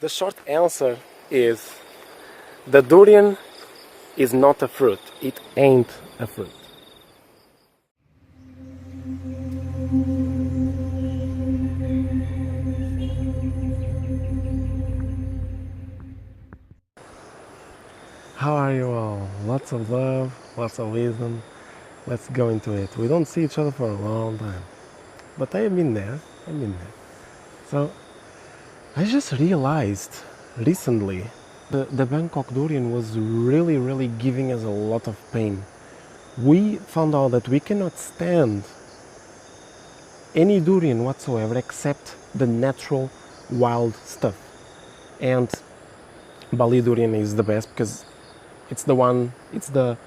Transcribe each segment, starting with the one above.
The short answer is the durian is not a fruit. It ain't a fruit. How are you all? Lots of love, lots of wisdom. Let's go into it. We don't see each other for a long time. But I have been there. So I just realized recently the Bangkok durian was really giving us a lot of pain. We found out that we cannot stand any durian whatsoever except the natural wild stuff. And Bali durian is the best because it's the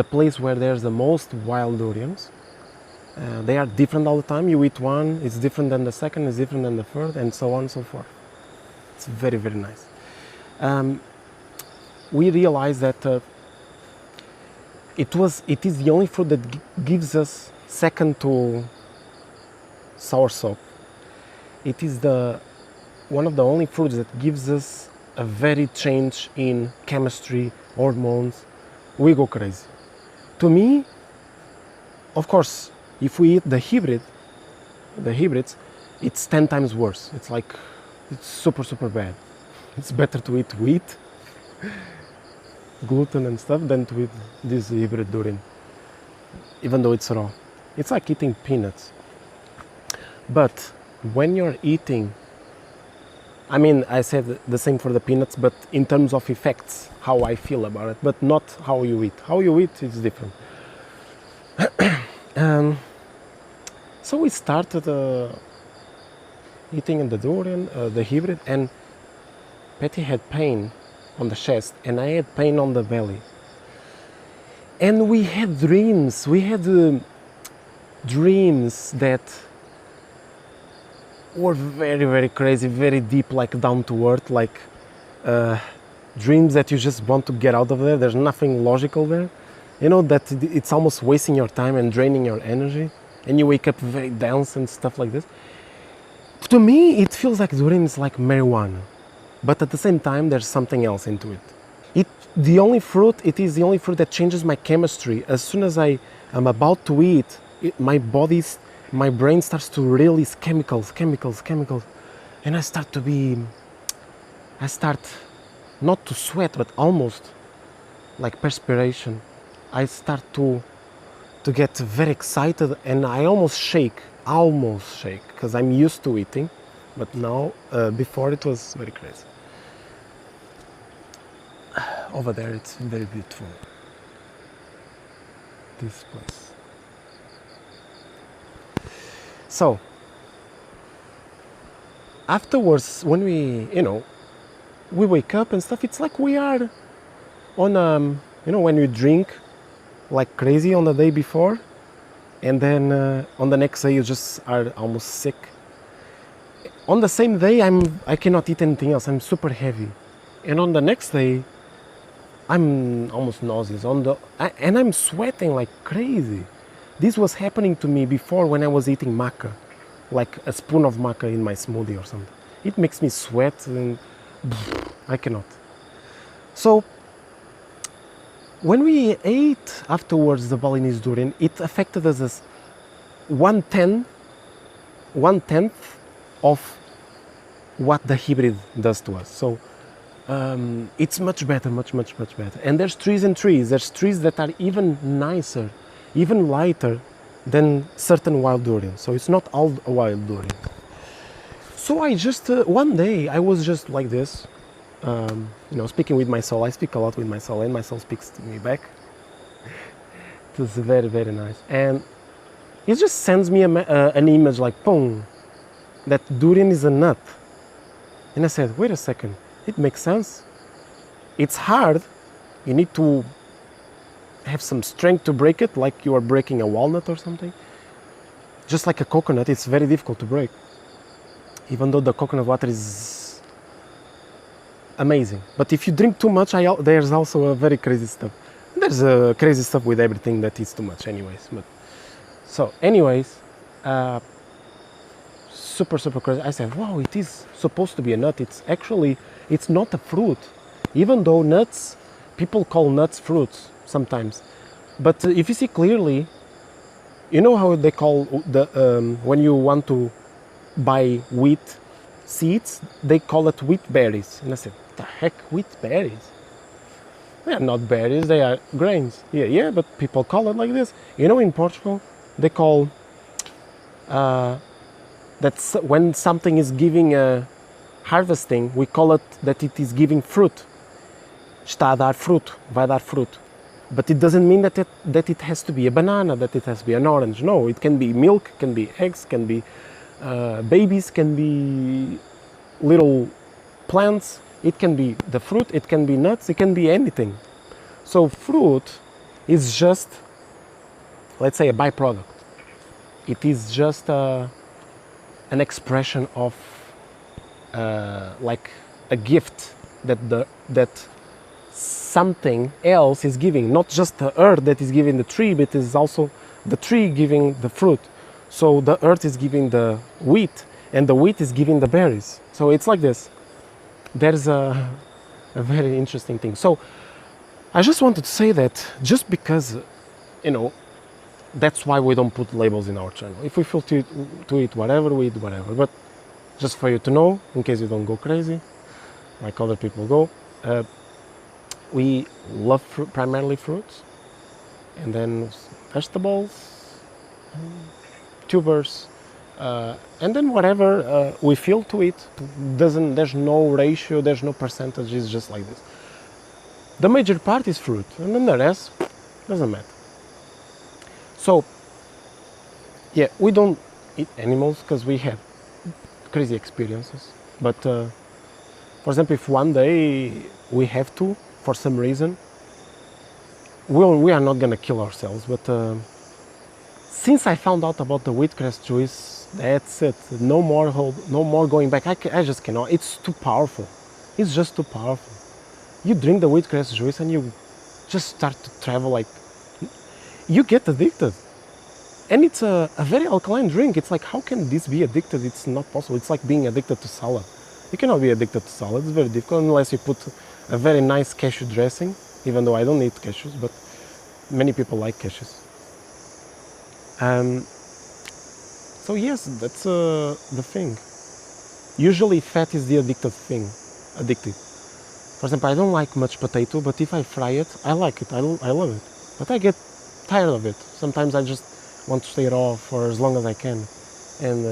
place where there's the most wild durians. They are different all the time. You eat one, it's different than the second, it's different than the third, and so on and so forth. It's very nice. We realized that it is the only fruit that gives us, second to soursop, it is one of the only fruits that gives us a very change in chemistry, hormones. We go crazy. To me, of course, if we eat the hybrids, it's 10 times worse. It's super bad. It's better to eat wheat, gluten and stuff than to eat this hybrid durian, even though it's raw. It's like eating peanuts. But when you're eating, I mean, I said the same for the peanuts, but in terms of effects, how I feel about it, but not how you eat. How you eat is different. So we started eating the durian, the hybrid, and Petya had pain on the chest, and I had pain on the belly. And we had dreams. We had dreams that were very crazy, very deep, like down to earth, like dreams that you just want to get out of there. There's nothing logical there. You know, that it's almost wasting your time and draining your energy, and you wake up very dense and stuff like this. To me, it feels like durian is like marijuana, but at the same time, there's something else into it. It is the only fruit that changes my chemistry. As soon as I am about to eat, my brain starts to release chemicals, and I start not to sweat, but almost like perspiration. I start to get very excited, and I almost shake, because I'm used to eating, but now, before it was very crazy. Over there, it's very beautiful, this place. So, afterwards, when we wake up and stuff, it's like we are on, when we drink like crazy on the day before, and then on the next day you just are almost sick. On the same day, I cannot eat anything else. I'm super heavy, and on the next day, I'm almost nauseous. And I'm sweating like crazy. This was happening to me before when I was eating maca, like a spoon of maca in my smoothie or something. It makes me sweat, and I cannot. So when we ate afterwards the Balinese durian, it affected us as 1/10 of what the hybrid does to us. So it's much better. And there's trees and trees. There's trees that are even nicer, even lighter than certain wild durian. So it's not all wild durian. So I just, one day I was just like this, speaking with my soul. I speak a lot with my soul, and my soul speaks to me back. It was very nice. And it just sends me an image like, boom, that durian is a nut. And I said, wait a second, it makes sense. It's hard. You need to have some strength to break it, like you are breaking a walnut or something. Just like a coconut, it's very difficult to break. Even though the coconut water is amazing. But if you drink too much, there's also a very crazy stuff. There's crazy stuff with everything that is too much anyways. But so anyways, super, super crazy. I said, wow, it is supposed to be a nut. It's not a fruit. Even though nuts, people call nuts fruits sometimes. But if you see clearly, you know how they call when you want to buy wheat seeds, they call it wheat berries. And I said, what the heck, wheat berries? They are not berries, they are grains. Yeah, but people call it like this. You know, in Portugal, they call that's when something is giving a harvesting, we call it that it is giving fruit. Está a dar fruto, vai dar fruto. But it doesn't mean that it has to be a banana, that it has to be an orange. No, it can be milk, can be eggs, can be babies, can be little plants. It can be the fruit, it can be nuts, it can be anything. So fruit is just, let's say, a byproduct. It is just an expression of like a gift that something else is giving. Not just the earth that is giving the tree, but it is also the tree giving the fruit. So the earth is giving the wheat, and the wheat is giving the berries. So it's like this. There's a very interesting thing. So I just wanted to say that just because, you know, that's why we don't put labels in our channel. If we feel to eat whatever, we eat whatever. But just for you to know, in case you don't go crazy, like other people go, we love primarily fruits, and then vegetables, tubers, and then whatever we feel to eat. There's no ratio, there's no percentage, it's just like this. The major part is fruit, and then the rest doesn't matter. So, yeah, we don't eat animals because we have crazy experiences. But, for example, if one day we have to, for some reason, we are not gonna kill ourselves. But since I found out about the wheatgrass juice, that's it. No more going back. I just cannot. It's too powerful. It's just too powerful. You drink the wheatgrass juice and you just start to travel like. You get addicted. And it's a very alkaline drink. It's like, how can this be addicted? It's not possible. It's like being addicted to salad. You cannot be addicted to salad. It's very difficult unless you put a very nice cashew dressing, even though I don't eat cashews, but many people like cashews. So yes, that's the thing. Usually fat is the addictive. For example, I don't like much potato, but if I fry it, I like it, I love it. But I get tired of it. Sometimes I just want to stay raw for as long as I can. And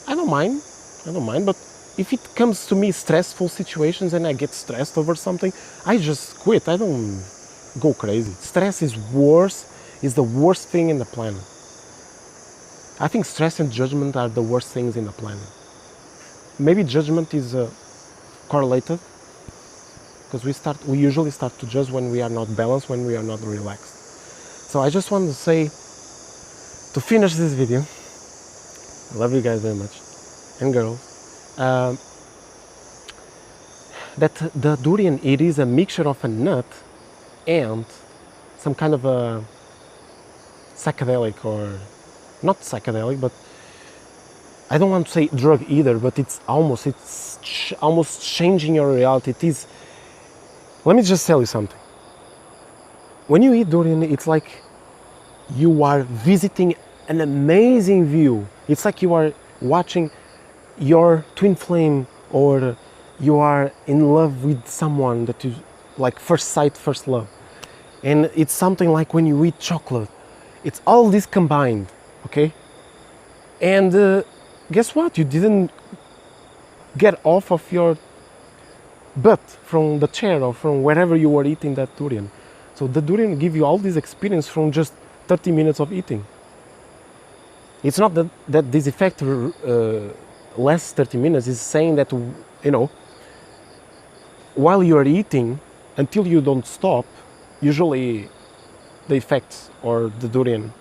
I don't mind, but if it comes to me stressful situations and I get stressed over something, I just quit. I don't go crazy. Stress is the worst thing in the planet. I think stress and judgment are the worst things in the planet. Maybe judgment is correlated, because we usually start to judge when we are not balanced, when we are not relaxed. So I just want to say, to finish this video, I love you guys very much, and girls, that the durian, it is a mixture of a nut and some kind of a psychedelic, or not psychedelic, but I don't want to say drug either, but it's almost changing your reality. It is. Let me just tell you something. When you eat durian, it's like you are visiting an amazing view. It's like you are watching your twin flame, or you are in love with someone that you like, first sight, first love. And it's something like when you eat chocolate. It's all this combined, okay? And guess what? You didn't get off of your butt from the chair or from wherever you were eating that durian. So the durian give you all this experience from just 30 minutes of eating. It's not that this effect lasts 30 minutes. It's saying that, you know, while you are eating, until you don't stop, usually the effects or the durian,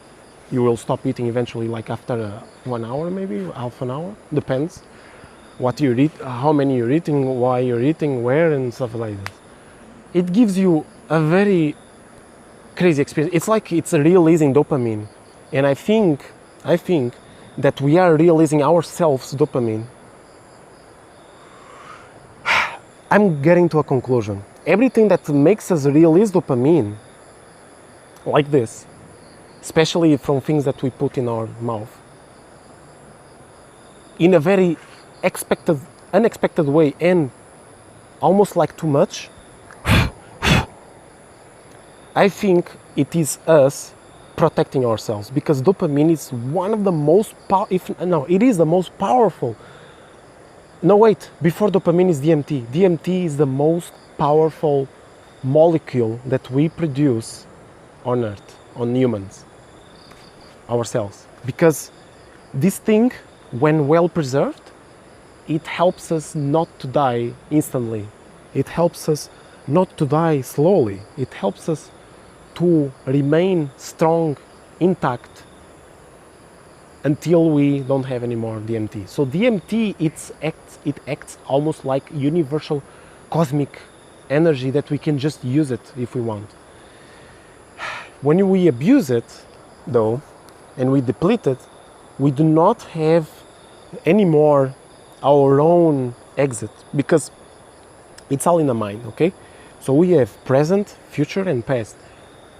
you will stop eating eventually, like after 1 hour, maybe half an hour, depends what you eat, how many you're eating, why you're eating, where, and stuff like that. It gives you a very crazy experience. It's like it's releasing dopamine, and I think that we are releasing ourselves dopamine, I'm getting to a conclusion. Everything that makes us release dopamine, like this, especially from things that we put in our mouth, in a very unexpected way and almost like too much, I think it is us protecting ourselves, because dopamine is one of the most it is the most powerful. No, wait, before dopamine is DMT. DMT is the most powerful molecule that we produce on Earth, on humans, ourselves. Because this thing, when well preserved, it helps us not to die instantly. It helps us not to die slowly. It helps us to remain strong, intact, until we don't have any more DMT. So DMT, it acts almost like universal cosmic energy that we can just use it if we want. When we abuse it, though, and we deplete it, we do not have anymore our own exit, because it's all in the mind, okay? So we have present, future, and past,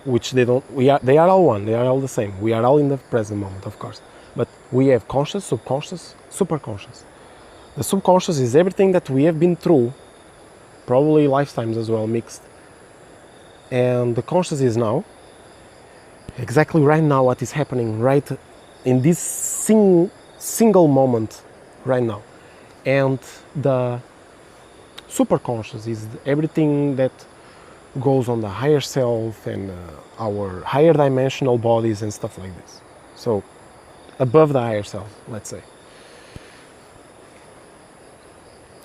which they are all one, they are all the same. We are all in the present moment, of course. But we have conscious, subconscious, superconscious. The subconscious is everything that we have been through, probably lifetimes as well, mixed. And the conscious is now, exactly right now, what is happening right in this single moment right now. And the superconscious is everything that goes on the higher self and our higher dimensional bodies and stuff like this. So above the higher self, let's say.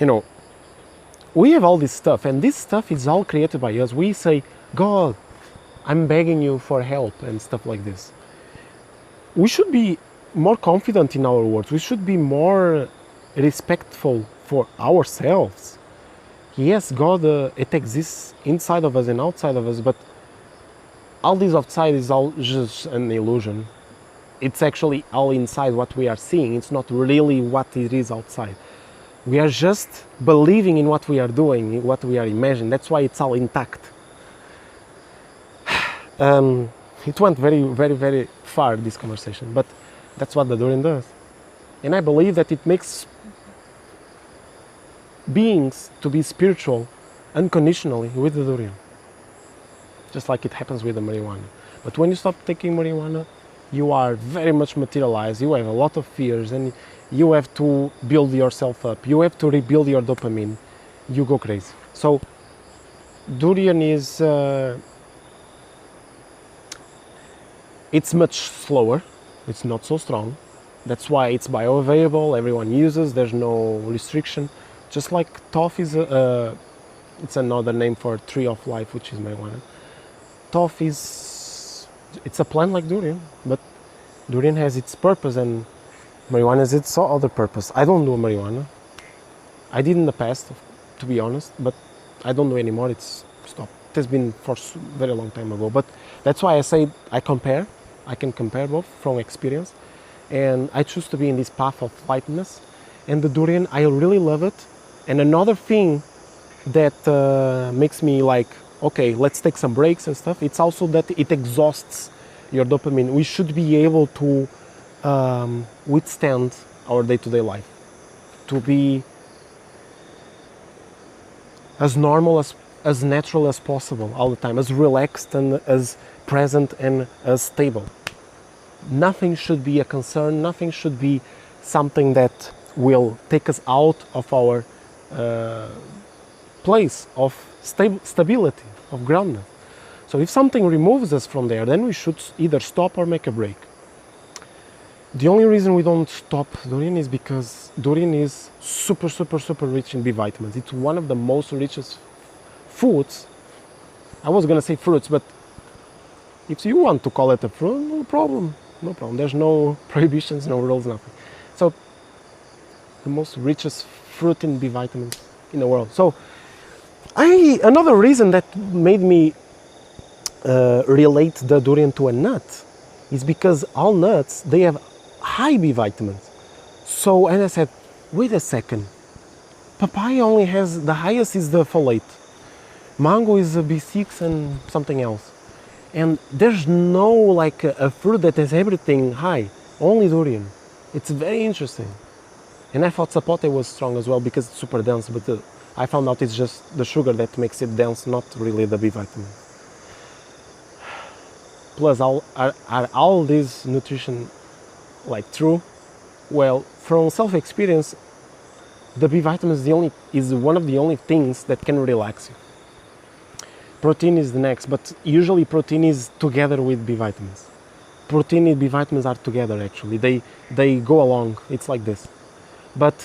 You know, we have all this stuff, and this stuff is all created by us. We say, God, I'm begging you for help and stuff like this. We should be more confident in our words. We should be more respectful for ourselves. Yes, God, it exists inside of us and outside of us, but all this outside is all just an illusion. It's actually all inside what we are seeing. It's not really what it is outside. We are just believing in what we are doing, in what we are imagining. That's why it's all intact. It went very, very, very far, this conversation, but that's what the Durian does. And I believe that it makes beings to be spiritual unconditionally with the Durian. Just like it happens with the marijuana. But when you stop taking marijuana, you are very much materialized, you have a lot of fears, and you have to build yourself up, you have to rebuild your dopamine, you go crazy. So Durian is, it's much slower, it's not so strong, that's why it's bioavailable, everyone uses, there's no restriction. Just like toff is, it's another name for tree of life, which is marijuana. Toff is, it's a plant like Durian, but Durian has its purpose and marijuana has its other purpose. I don't do marijuana. I did in the past, to be honest, but I don't do anymore. It's stopped. It has been for a very long time ago. But that's why I say I compare. I can compare both from experience. And I choose to be in this path of lightness. And the Durian, I really love it. And another thing that makes me like, okay, let's take some breaks and stuff, it's also that it exhausts your dopamine. We should be able to withstand our day-to-day life, to be as normal, as natural as possible all the time, as relaxed and as present and as stable. Nothing should be a concern, nothing should be something that will take us out of our place of stability, of groundness. So if something removes us from there, then we should either stop or make a break. The only reason we don't stop Durian is because Durian is super, super, super rich in B vitamins. It's one of the most richest foods. I was gonna say fruits, but if you want to call it a fruit, no problem, no problem. There's no prohibitions, no rules, nothing. So the most richest fruit in B vitamins in the world. So another reason that made me relate the Durian to a nut is because all nuts, they have high B vitamins. So, and I said, wait a second, papaya only has, the highest is the folate. Mango is a B6 and something else. And there's no like a fruit that has everything high, only durian. It's very interesting. And I thought sapote was strong as well because it's super dense, but I found out it's just the sugar that makes it dense, not really the B vitamin. Plus, are all these nutrition like true? Well, from self-experience, the B vitamin is one of the only things that can relax you. Protein is the next, but usually protein is together with B vitamins. Protein and B vitamins are together actually. They go along. It's like this. But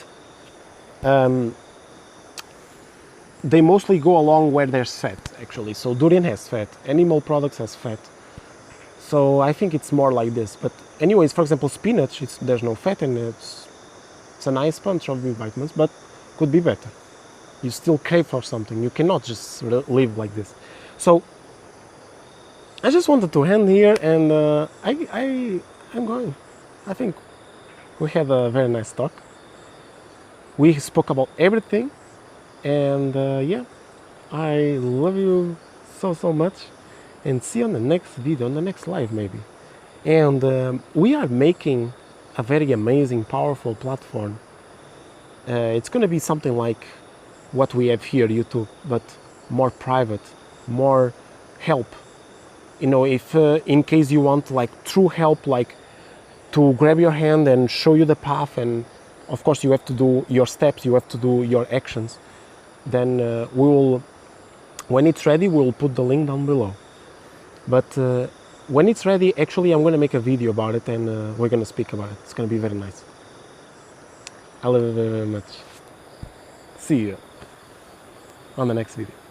they mostly go along where there's fat actually. So durian has fat. Animal products has fat. So I think it's more like this. But anyways, for example, spinach, there's no fat and it's a nice punch of B vitamins, but could be better. You still crave for something. You cannot just live like this. So I just wanted to end here, and I'm going. I think we had a very nice talk. We spoke about everything, and yeah, I love you so much, and see you on the next video, on the next live maybe. And we are making a very amazing, powerful platform. It's going to be something like what we have here, YouTube, but more private, more help. You know, if in case you want like true help, like to grab your hand and show you the path, and of course you have to do your steps, you have to do your actions, then we will, when it's ready, we'll put the link down below. But when it's ready, actually I'm going to make a video about it, and we're going to speak about it. It's going to be very nice. I love you very, very much. See you on the next video.